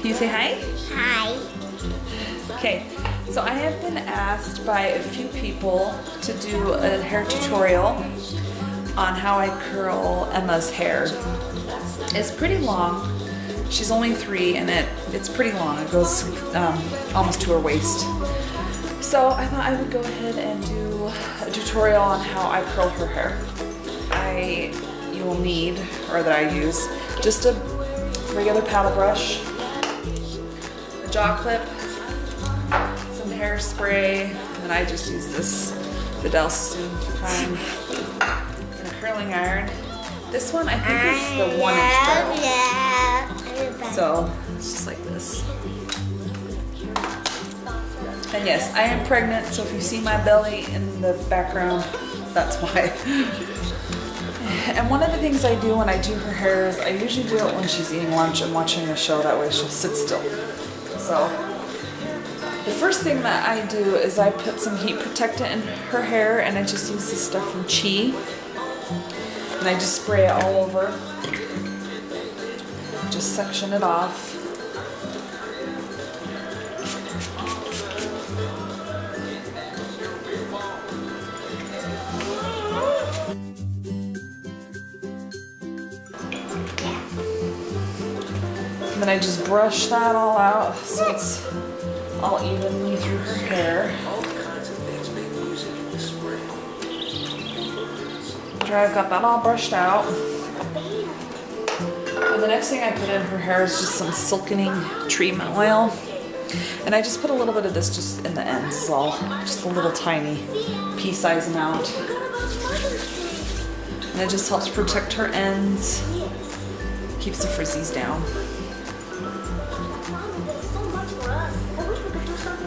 you say hi? Hi. Okay, so I have been asked by a few people to do a hair tutorial on how I curl Emma's hair. It's pretty long. She's only 3 and it's pretty long. It goes almost to her waist. So I thought I would go ahead and do a tutorial on how I curl her hair. You will need, or that I use, just a regular paddle brush, a jaw clip, some hairspray, and then I just use this Vidal Sassoon Fine, and a curling iron. This one I think is the 1-inch barrel. So it's just like this. And yes, I am pregnant, so if you see my belly in the background, that's why. And one of the things I do when I do her hair is I usually do it when she's eating lunch and watching a show, that way she'll sit still. So the first thing that I do is I put some heat protectant in her hair, and I just use this stuff from Chi. And I just spray it all over. Just section it off. And then I just brush that all out so it's all evenly through her hair. After I've got that all brushed out, and the next thing I put in her hair is just some silkening treatment oil. And I just put a little bit of this just in the ends is all, just a little tiny pea-size amount. And it just helps protect her ends, keeps the frizzies down.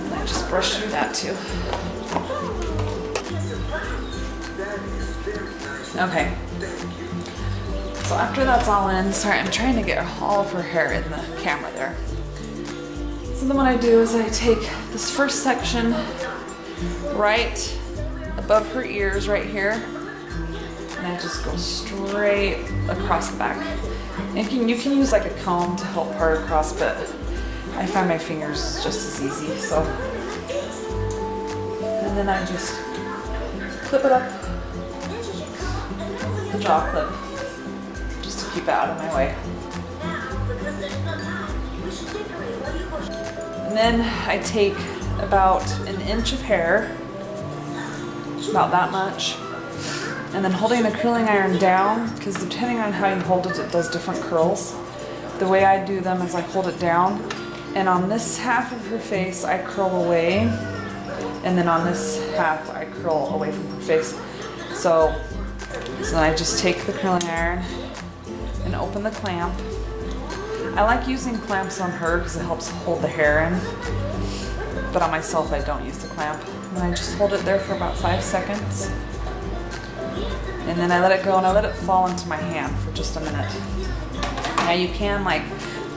And I just brush through that too. Okay. So after that's all in, sorry, I'm trying to get all of her hair in the camera there. So then what I do is I take this first section right above her ears right here, and I just go straight across the back. And you can use like a comb to help part across, but I find my fingers just as easy, so. And then I just clip it up, the jaw clip, just to keep it out of my way. And then I take about 1 inch of hair, about that much, and then holding the curling iron down, because depending on how you hold it, it does different curls. The way I do them is I hold it down, and on this half of her face I curl away, and then on this half I curl away from her face. So I just take the curling iron and open the clamp. I like using clamps on her because it helps hold the hair in, but on myself I don't use the clamp. And I just hold it there for about 5 seconds, and then I let it go and I let it fall into my hand for just a minute. Now you can like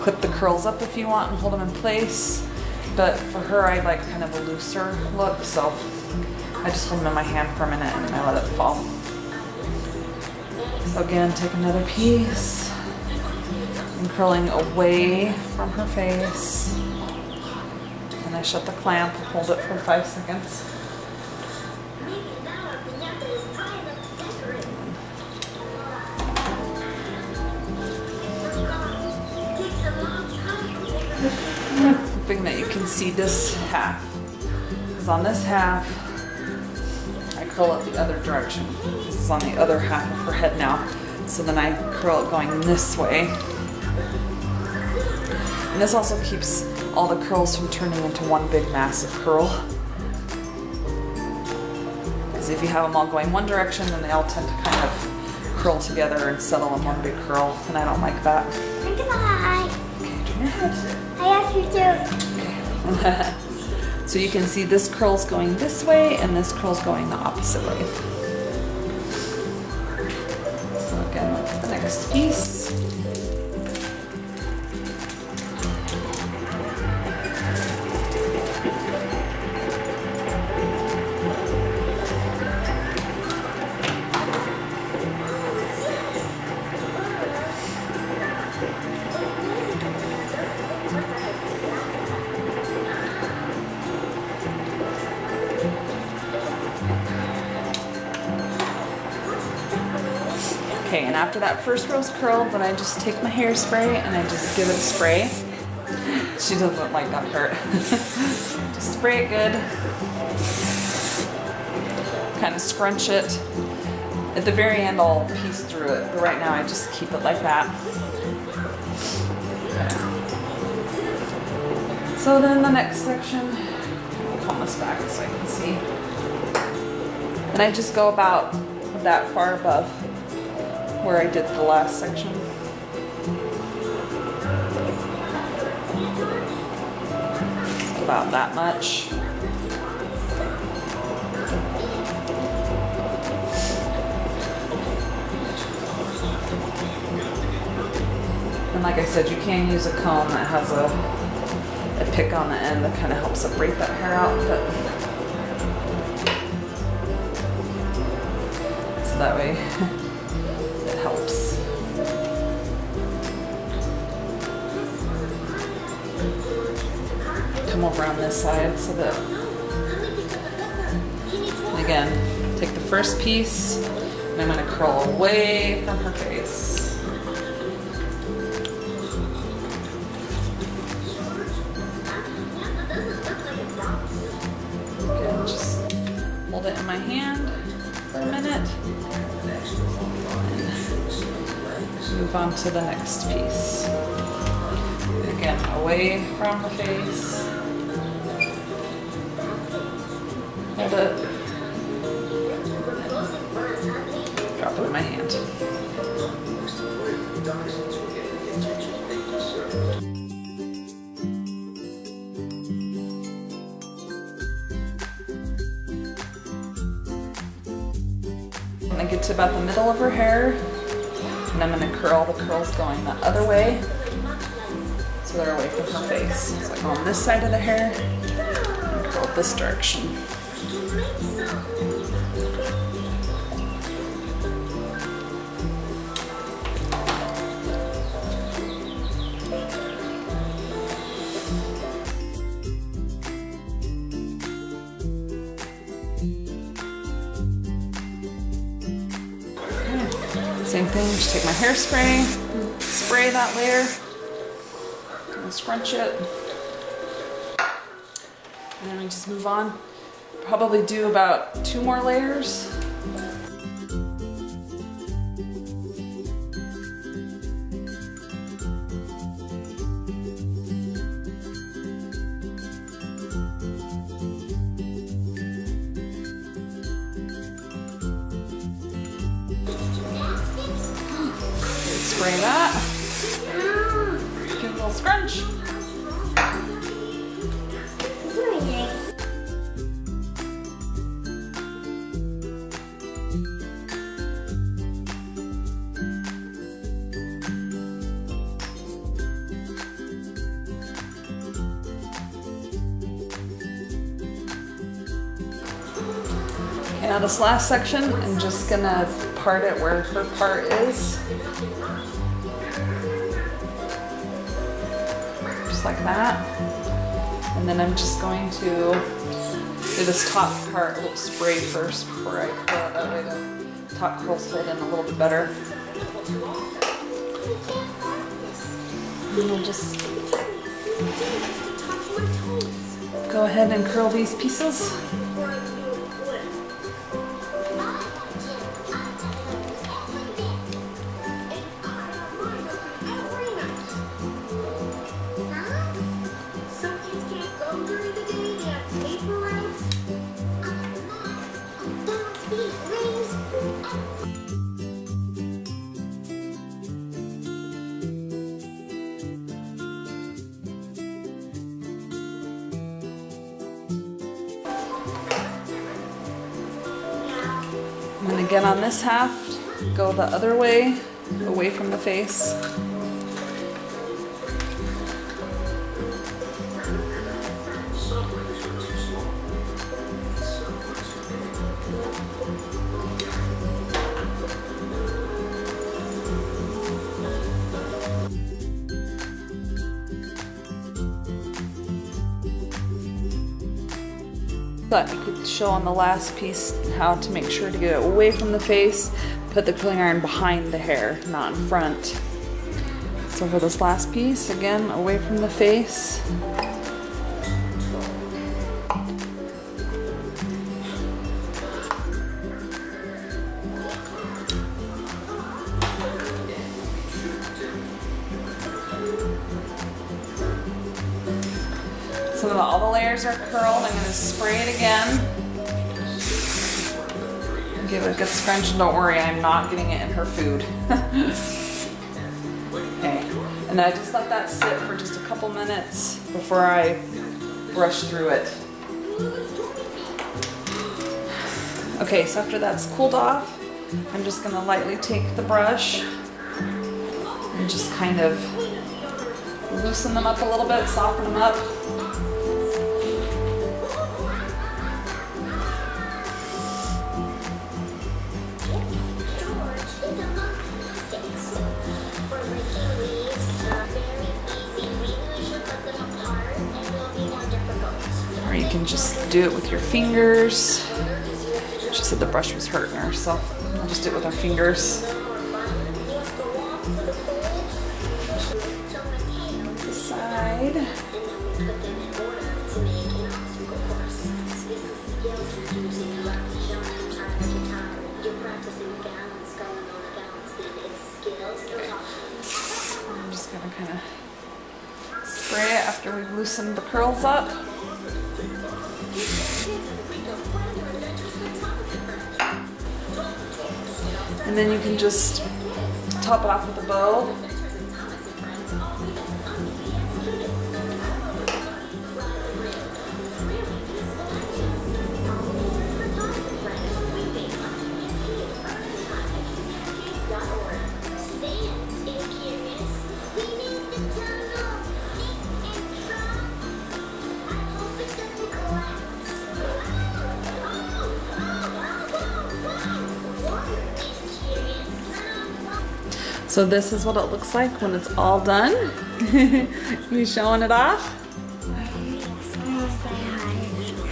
clip the curls up if you want and hold them in place, but for her I like kind of a looser look, so I just hold them in my hand for a minute and I let it fall. So again, take another piece and curling away from her face. And I shut the clamp, hold it for 5 seconds. Hoping that you can see this half. Because on this half, I curl it the other direction. This is on the other half of her head now. So then I curl it going this way. And this also keeps all the curls from turning into one big massive curl. Because if you have them all going one direction, then they all tend to kind of curl together and settle in one big curl, and I don't like that. Goodbye. Okay, turn your head. I asked you to. Okay. So you can see this curl's going this way and this curl's going the opposite way. So again, the next piece. then after that first row's curled, then I just take my hairspray and I just give it a spray. She doesn't like that part. Just spray it good. Kind of scrunch it. At the very end, I'll piece through it, but right now I just keep it like that. Okay. So then the next section, I'll comb this back so I can see. And I just go about that far above where I did the last section. So about that much. And like I said, you can use a comb that has a pick on the end that kind of helps separate that hair out. But so that way it helps. Come over on this side so that, and again, take the first piece and I'm going to curl away from her face. Again, just hold it in my hand for a minute and move on to the next piece. Again, away from the face. Hold it. Drop it in my hand. When I get to about the middle of her hair, and I'm going to curl the curls going the other way so they're away from her face. So I go on this side of the hair and curl this direction. Same thing, just take my hairspray, spray that layer, and scrunch it. And then we just move on. Probably do about 2 more layers. Spray that. Give it a little scrunch. Very nice. Okay, now this last section, I'm just gonna part it where her part is. Just like that. And then I'm just going to do this top part a little spray first before I curl it. That way the top curls hold in a little bit better. And we'll just go ahead and curl these pieces. And then again on this half, go the other way, away from the face. But you could show on the last piece how to make sure to get it away from the face, put the curling iron behind the hair, not in front. So for this last piece, again, away from the face. So now that all the layers are curled, I'm going to spray it again. Give it a good scrunch, and don't worry, I'm not getting it in her food. Okay, and I just let that sit for just a couple minutes before I brush through it. Okay, so after that's cooled off, I'm just going to lightly take the brush and just kind of loosen them up a little bit, soften them up. Or you can just do it with your fingers. She said the brush was hurting her, so I'll just do it with our fingers. This side. I'm just gonna kind of spray it after we've loosened the curls up. And then you can just top it off with a bow. So this is what it looks like when it's all done. You showing it off?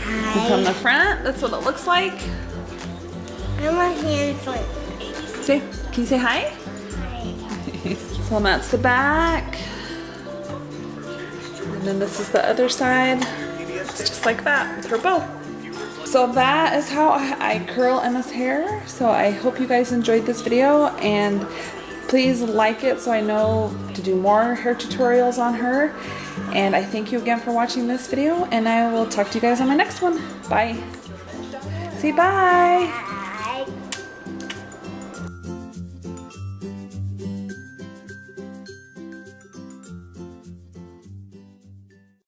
Hi. From the front, that's what it looks like. I want hand front. Say, can you say hi? Hi. So that's the back. And then this is the other side. It's just like that with her bow. So that is how I curl Emma's hair. So I hope you guys enjoyed this video, and please like it so I know to do more hair tutorials on her. And I thank you again for watching this video, and I will talk to you guys on my next one. Bye. Say bye.